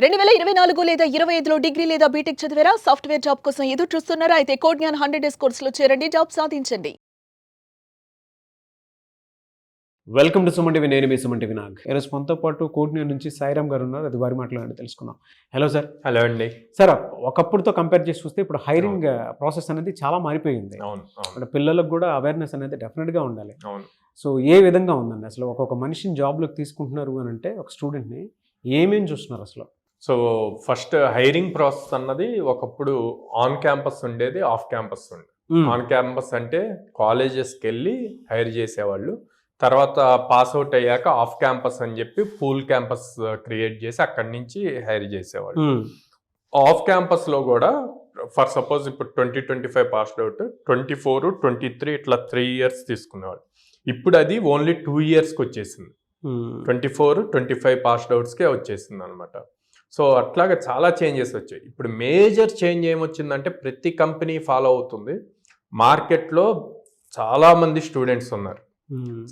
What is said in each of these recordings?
2024 లేదా 25లో డిగ్రీ లేదా బీటెక్ చదివారా? సాఫ్ట్‌వేర్ జాబ్ కోసం ఎదురు చూస్తున్నారా? అయితే కోడ్ జ్ఞాన్ 100 డేస్ కోర్సులో చేరండి. జాబ్ సాధించండి. Welcome to Suman TV. నేను మీ సుమన్ టీవీ నాగ్. ఈరోజు మనతో పాటు కోట్నూరు నుంచి సాయిరామ్ గారు ఉన్నారు. అది వారి మాటలు తెలుసుకుందాం. Hello sir. హలో అండి. సార్, ఒకప్పుడుతో కంపేర్ చేసి చూస్తే ఇప్పుడు హైరింగ్ ప్రాసెస్ అనేది చాలా మారిపోయింది. అవును. అంటే పిల్లలకు కూడా అవేర్నెస్ అనేది డెఫినెట్గా ఉండాలి. అవును. సో ఏ విధంగా ఉందండి అసలు? ఒక్కొక్క మనిషిని జాబ్లోకి తీసుకుంటున్నారు అని అంటే ఒక స్టూడెంట్ని ఏమేమి చూస్తున్నారు అసలు? సో ఫస్ట్ హైరింగ్ ప్రాసెస్ అన్నది ఒకప్పుడు ఆన్ క్యాంపస్ ఉండేది, ఆఫ్ క్యాంపస్ ఉండేది. ఆన్ క్యాంపస్ అంటే కాలేజెస్కి వెళ్ళి హైర్ చేసేవాళ్ళు. తర్వాత పాస్ అవుట్ అయ్యాక ఆఫ్ క్యాంపస్ అని చెప్పి పూల్ క్యాంపస్ క్రియేట్ చేసి అక్కడి నుంచి హైర్ చేసేవాళ్ళు. ఆఫ్ క్యాంపస్లో కూడా ఫర్ సపోజ్ ఇప్పుడు 2025 పాస్డ్ అవుట్, 24, 23 ఇట్లా 3 years తీసుకునేవాళ్ళు. ఇప్పుడు అది ఓన్లీ 2 yearsకి వచ్చేసింది. 24, 25 పాస్డ్ అవుట్స్కే వచ్చేసింది అనమాట. సో అట్లాగా చాలా చేంజెస్ వచ్చాయి. ఇప్పుడు మేజర్ చేంజ్ ఏమొచ్చిందంటే ప్రతి కంపెనీ ఫాలో అవుతుంది. మార్కెట్లో చాలామంది స్టూడెంట్స్ ఉన్నారు,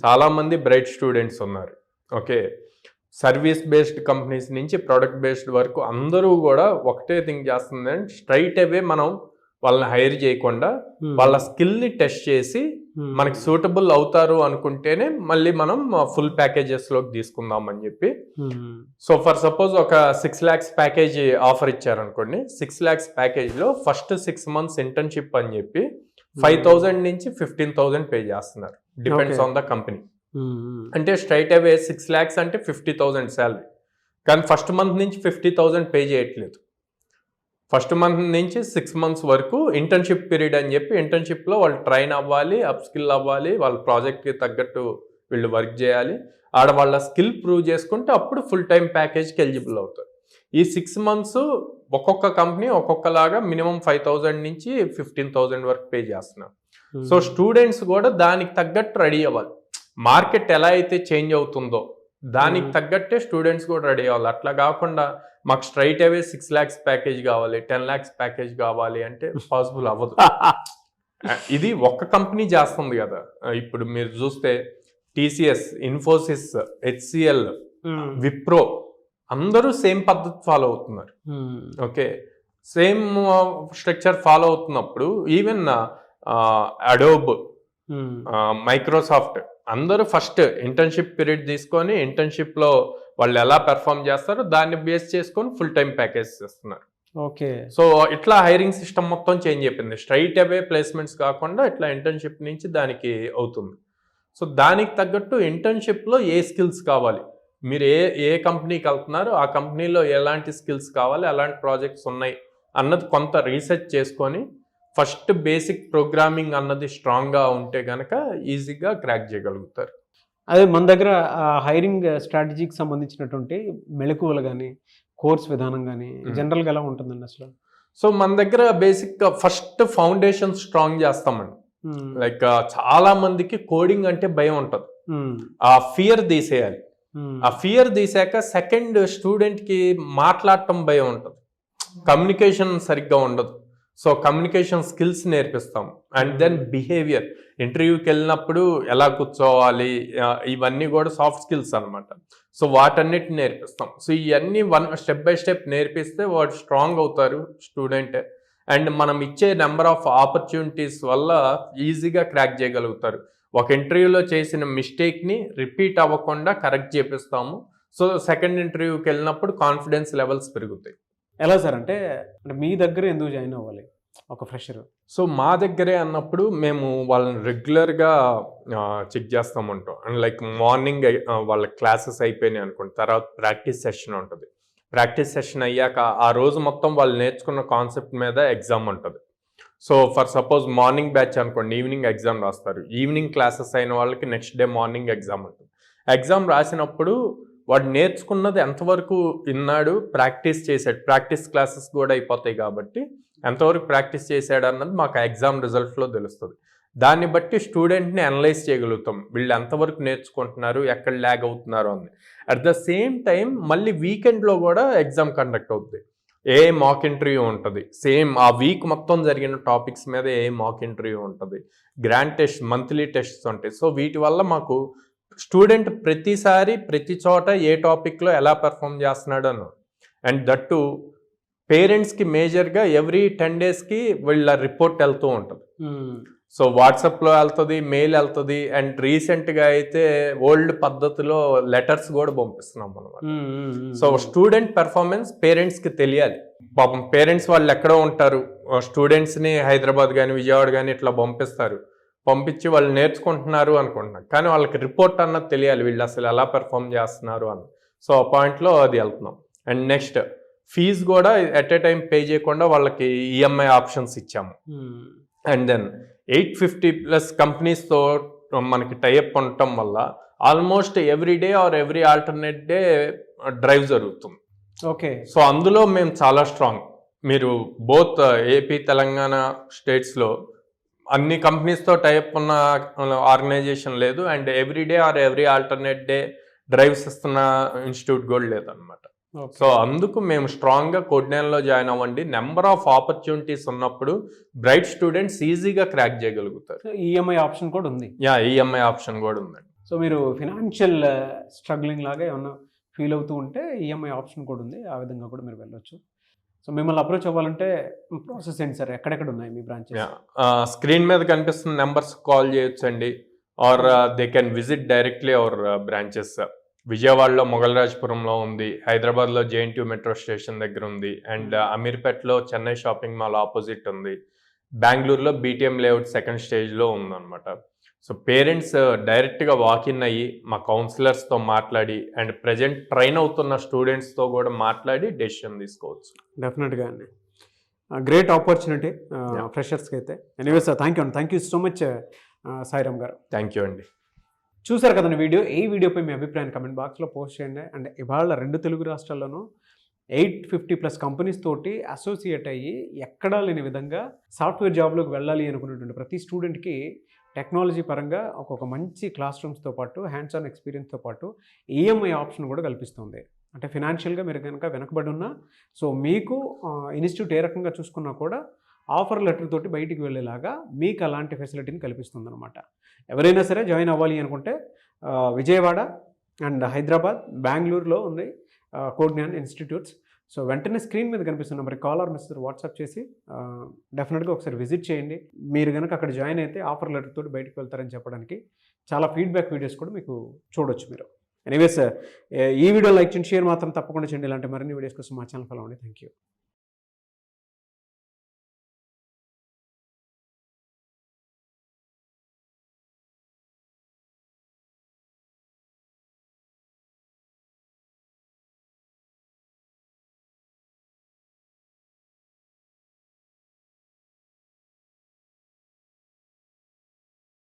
చాలామంది బ్రైట్ స్టూడెంట్స్ ఉన్నారు. ఓకే, సర్వీస్ బేస్డ్ కంపెనీస్ నుంచి ప్రొడక్ట్ బేస్డ్ వరకు అందరూ కూడా ఒకటే థింక్ చేస్తుందంటే స్ట్రైట్ అవే మనం వాళ్ళని హైర్ చేయకుండా వాళ్ళ స్కిల్ని టెస్ట్ చేసి మనకి సూటబుల్ అవుతారు అనుకుంటేనే మళ్ళీ మనం ఫుల్ ప్యాకేజెస్లోకి తీసుకుందాం అని చెప్పి. సో ఫర్ సపోజ్ ఒక 6 lakhs ప్యాకేజ్ ఆఫర్ ఇచ్చారనుకోండి. 6 lakhs ప్యాకేజ్లో ఫస్ట్ 6 months ఇంటర్న్షిప్ అని చెప్పి 5,000 నుంచి 15,000 పే చేస్తున్నారు, డిపెండ్స్ ఆన్ ద కంపెనీ. అంటే స్ట్రైట్ అవే 6 lakhs అంటే 50,000 శాలరీ, కానీ ఫస్ట్ మంత్ నుంచి 50,000 పే చేయట్లేదు. ఫస్ట్ మంత్ నుంచి 6 months వరకు ఇంటర్న్షిప్ పీరియడ్ అని చెప్పి ఇంటర్న్షిప్లో వాళ్ళు ట్రైన్ అవ్వాలి, అప్ స్కిల్ అవ్వాలి, వాళ్ళ ప్రాజెక్ట్కి తగ్గట్టు వీళ్ళు వర్క్ చేయాలి. ఆడ వాళ్ళ స్కిల్ ప్రూవ్ చేసుకుంటే అప్పుడు ఫుల్ టైం ప్యాకేజ్కి ఎలిజిబుల్ అవుతారు. ఈ 6 months ఒక్కొక్క కంపెనీ ఒక్కొక్కలాగా మినిమం 5,000 నుంచి 15,000 వరకు పే చేస్తున్నారు. సో స్టూడెంట్స్ కూడా దానికి తగ్గట్టు రెడీ అవ్వాలి. మార్కెట్ ఎలా అయితే చేంజ్ అవుతుందో దానికి తగ్గట్టే స్టూడెంట్స్ కూడా రెడీ అవ్వాలి. అట్లా కాకుండా మాకు స్ట్రైట్ అవే 6 lakhs ప్యాకేజ్ కావాలి, 10 lakhs ప్యాకేజ్ కావాలి అంటే పాసిబుల్ అవ్వదు. ఇది ఒక్క కంపెనీ చేస్తుంది కదా. ఇప్పుడు మీరు చూస్తే టీసీఎస్, ఇన్ఫోసిస్, హెచ్సిఎల్, విప్రో అందరూ సేమ్ పద్ధతి ఫాలో అవుతున్నారు. ఓకే, సేమ్ స్ట్రక్చర్ ఫాలో అవుతున్నప్పుడు ఈవెన్ అడోబ్, మైక్రోసాఫ్ట్ అందరూ ఫస్ట్ ఇంటర్న్షిప్ పీరియడ్ తీసుకొని ఇంటర్న్షిప్లో వాళ్ళు ఎలా పెర్ఫామ్ చేస్తారో దాన్ని బేస్ చేసుకొని ఫుల్ టైం ప్యాకేజ్ చేస్తున్నారు. ఓకే, సో ఇట్లా హైరింగ్ సిస్టమ్ మొత్తం చేంజ్ అయిపోయింది. స్ట్రైట్ అవే ప్లేస్మెంట్స్ కాకుండా ఇట్లా ఇంటర్న్షిప్ నుంచి దానికి అవుతుంది. సో దానికి తగ్గట్టు ఇంటర్న్షిప్లో ఏ స్కిల్స్ కావాలి, మీరు ఏ కంపెనీకి వెళ్తున్నారు, ఆ కంపెనీలో ఎలాంటి స్కిల్స్ కావాలి, ఎలాంటి ప్రాజెక్ట్స్ ఉన్నాయి అన్నది కొంత రీసెర్చ్ చేసుకొని ఫస్ట్ బేసిక్ ప్రోగ్రామింగ్ అన్నది స్ట్రాంగ్గా ఉంటే కనుక ఈజీగా క్రాక్ చేయగలుగుతారు. అదే మన దగ్గర హైరింగ్ స్ట్రాటజీకి సంబంధించినటువంటి మెళకువలు కానీ కోర్స్ విధానం కానీ జనరల్గా ఎలా ఉంటుందండి అసలు? సో మన దగ్గర బేసిక్గా ఫస్ట్ ఫౌండేషన్ స్ట్రాంగ్ చేస్తామండి. లైక్ చాలా మందికి కోడింగ్ అంటే భయం ఉంటుంది, ఆ ఫియర్ తీసేయాలి. ఆ ఫియర్ తీసాక సెకండ్ స్టూడెంట్కి మాట్లాడటం భయం ఉంటుంది, కమ్యూనికేషన్ సరిగ్గా ఉండదు. సో కమ్యూనికేషన్ స్కిల్స్ నేర్పిస్తాం. అండ్ దెన్ బిహేవియర్, ఇంటర్వ్యూకి వెళ్ళినప్పుడు ఎలా కూర్చోవాలి, ఇవన్నీ కూడా సాఫ్ట్ స్కిల్స్ అనమాట. సో వాటన్నిటిని నేర్పిస్తాం. సో ఇవన్నీ స్టెప్ బై స్టెప్ నేర్పిస్తే వాడు స్ట్రాంగ్ అవుతారు స్టూడెంట్. అండ్ మనం ఇచ్చే నెంబర్ ఆఫ్ ఆపర్చునిటీస్ వల్ల ఈజీగా క్రాక్ చేయగలుగుతారు. ఒక ఇంటర్వ్యూలో చేసిన మిస్టేక్ని రిపీట్ అవ్వకుండా కరెక్ట్ చేపిస్తాము. సో సెకండ్ ఇంటర్వ్యూకి వెళ్ళినప్పుడు కాన్ఫిడెన్స్ లెవెల్స్ పెరుగుతాయి. ఎలా సార్? అంటే మీ దగ్గర ఎందుకు జాయిన్ అవ్వాలి ఒక ఫ్రెషర్? సో మా దగ్గరే అన్నప్పుడు మేము వాళ్ళని రెగ్యులర్గా చెక్ చేస్తామంటాం. అండ్ లైక్ మార్నింగ్ వాళ్ళ క్లాసెస్ అయిపోయినాయి అనుకోండి, తర్వాత ప్రాక్టీస్ సెషన్ ఉంటుంది. ప్రాక్టీస్ సెషన్ అయ్యాక ఆ రోజు మొత్తం వాళ్ళు నేర్చుకున్న కాన్సెప్ట్ మీద ఎగ్జామ్ ఉంటుంది. So for suppose morning batch అనుకోండి, ఈవినింగ్ ఎగ్జామ్ రాస్తారు. ఈవినింగ్ క్లాసెస్ అయిన వాళ్ళకి నెక్స్ట్ డే మార్నింగ్ ఎగ్జామ్ ఉంటుంది. ఎగ్జామ్ రాసినప్పుడు వాడు నేర్చుకున్నది ఎంతవరకు విన్నాడు, ప్రాక్టీస్ చేశాడు, ప్రాక్టీస్ క్లాసెస్ కూడా అయిపోతాయి కాబట్టి ఎంతవరకు ప్రాక్టీస్ చేశాడు అన్నది మాకు ఎగ్జామ్ రిజల్ట్లో తెలుస్తుంది. దాన్ని బట్టి స్టూడెంట్ని అనలైజ్ చేయగలుగుతాం, వీళ్ళు ఎంతవరకు నేర్చుకుంటున్నారు, ఎక్కడ ల్యాగ్ అవుతున్నారు అని. అట్ ద సేమ్ టైం మళ్ళీ వీకెండ్లో కూడా ఎగ్జామ్ కండక్ట్ అవుతుంది. ఏ మాక్ ఇంటర్వ్యూ ఉంటుంది, సేమ్ ఆ వీక్ మొత్తం జరిగిన టాపిక్స్ మీద ఏ మాక్ ఇంటర్వ్యూ ఉంటుంది, గ్రాండ్ టెస్ట్, మంత్లీ టెస్ట్స్ ఉంటాయి. సో వీటి వల్ల మాకు స్టూడెంట్ ప్రతిసారి ప్రతి చోట ఏ టాపిక్లో ఎలా పెర్ఫామ్ చేస్తున్నాడు అని. అండ్ దట్టు పేరెంట్స్కి మేజర్గా ఎవ్రీ 10 డేస్కి వీళ్ళ రిపోర్ట్ వెళ్తూ ఉంటుంది. సో వాట్సాప్లో వెళ్తుంది, మెయిల్ వెళ్తుంది, అండ్ రీసెంట్గా అయితే ఓల్డ్ పద్ధతిలో లెటర్స్ కూడా పంపిస్తున్నాం అనమాట. సో స్టూడెంట్ పెర్ఫార్మెన్స్ పేరెంట్స్కి తెలియాలి. పాపం పేరెంట్స్ వాళ్ళు ఎక్కడో ఉంటారు, స్టూడెంట్స్ని హైదరాబాద్ కానీ విజయవాడ కానీ ఇట్లా పంపించి వాళ్ళు నేర్చుకుంటున్నారు అనుకుంటున్నారు, కానీ వాళ్ళకి రిపోర్ట్ అన్నది తెలియాలి, వీళ్ళు అసలు ఎలా పెర్ఫామ్ చేస్తున్నారు అని. సో ఆ పాయింట్లో అది వెళ్తున్నాం. అండ్ నెక్స్ట్ ఫీజు కూడా ఎట్ ఏ టైం పే చేయకుండా వాళ్ళకి ఈఎంఐ ఆప్షన్స్ ఇచ్చాము. అండ్ దెన్ 850+ కంపెనీస్తో మనకి టైఅప్ ఉండటం వల్ల almost every day or every alternate day drive జరుగుతుంది. ఓకే. సో అందులో మేము చాలా స్ట్రాంగ్. మీరు బోత్ ఏపీ తెలంగాణ స్టేట్స్లో అన్ని కంపెనీస్తో టైఅప్ ఉన్న ఆర్గనైజేషన్ లేదు, and every day or every alternate day drives ఇస్తున్న ఇన్స్టిట్యూట్ కూడా లేదనమాట. సో అందుకు మేము స్ట్రాంగ్గా కోడ్నేల్లో జాయిన్ అవ్వండి. నెంబర్ ఆఫ్ ఆపర్చునిటీస్ ఉన్నప్పుడు బ్రైట్ స్టూడెంట్స్ ఈజీగా క్రాక్ చేయగలుగుతారు. ఈఎంఐ ఆప్షన్ కూడా ఉంది. ఈఎంఐ ఆప్షన్ కూడా ఉందండి. సో మీరు ఫినాన్షియల్ స్ట్రగ్లింగ్ లాగా ఏమన్నా ఫీల్ అవుతూ ఉంటే ఈఎంఐ ఆప్షన్ కూడా ఉంది, ఆ విధంగా కూడా మీరు వెళ్ళొచ్చు. సో మిమ్మల్ని అప్రోచ్ అవ్వాలంటే ప్రాసెస్ ఏంటి సార్, ఎక్కడెక్కడ ఉన్నాయి మీ బ్రాంచెస్? స్క్రీన్ మీద కనిపిస్తున్న నెంబర్స్ కాల్ చేయొచ్చండి, or they can visit directly our branches. విజయవాడలో మొగల్రాజ్పురంలో ఉంది, హైదరాబాద్లో JNTU మెట్రో స్టేషన్ దగ్గర ఉంది, అండ్ అమీర్పేట్లో చెన్నై షాపింగ్ మాల్ ఆపోజిట్ ఉంది, బెంగళూరులో BTM లేఅవుట్ సెకండ్ స్టేజ్లో ఉందన్నమాట. సో పేరెంట్స్ డైరెక్ట్గా వాకిన్ అయ్యి మా కౌన్సిలర్స్తో మాట్లాడి అండ్ ప్రజెంట్ ట్రైన్ అవుతున్న స్టూడెంట్స్తో కూడా మాట్లాడి డెసిషన్ తీసుకోవచ్చు. డెఫినెట్గా అండి, గ్రేట్ ఆపర్చునిటీ ఫ్రెషర్స్కి అయితే. Anyway sir, thank you so much Sairam garu. Thank you అండి. చూసారు కదండి వీడియో. ఈ వీడియోపై మీ అభిప్రాయాన్ని కమెంట్ బాక్స్లో పోస్ట్ చేయండి. అండ్ ఇవాళ 2 తెలుగు రాష్ట్రాల్లోనూ 850+ కంపెనీస్ తోటి అసోసియేట్ అయ్యి ఎక్కడా లేని విధంగా సాఫ్ట్వేర్ జాబ్లోకి వెళ్ళాలి అనుకున్నటువంటి ప్రతి స్టూడెంట్కి టెక్నాలజీ పరంగా ఒక మంచి క్లాస్ రూమ్స్తో పాటు హ్యాండ్స్ ఆన్ ఎక్స్పీరియన్స్తో పాటు ఈఎంఐ ఆప్షన్ కూడా కల్పిస్తుంది. అంటే ఫినాన్షియల్గా మీరు కనుక వెనకబడి ఉన్నా, సో మీకు ఇన్స్టిట్యూట్ ఏ రకంగా చూసుకున్నా కూడా ఆఫర్ లెటర్ తోటి బయటికి వెళ్ళేలాగా మీకు అలాంటి ఫెసిలిటీని కల్పిస్తుంది అనమాట. ఎవరైనా సరే జాయిన్ అవ్వాలి అనుకుంటే విజయవాడ అండ్ హైదరాబాద్, బెంగళూరులో ఉంది కోడ్జ్ఞాన్ ఇన్స్టిట్యూట్స్. సో వెంటనే స్క్రీన్ మీద కనిపిస్తున్న నెంబర్కి కాల్ ఆర్ మెసేజ్ వాట్సాప్ చేసి డెఫినెట్గా ఒకసారి విజిట్ చేయండి. మీరు కనుక అక్కడ జాయిన్ అయితే ఆఫర్ లెటర్ తోటి బయటకు వెళ్తారని చెప్పడానికి చాలా ఫీడ్బ్యాక్ వీడియోస్ కూడా మీకు చూడొచ్చు మీరు. ఎనీవేస్, ఈ వీడియో లైక్ చేయండి, షేర్ మాత్రం తప్పకుండా చేయండి. ఇలాంటి మరిన్ని వీడియోస్ కోసం మా ఛానల్ ఫాలో అవ్వండి. Thank you.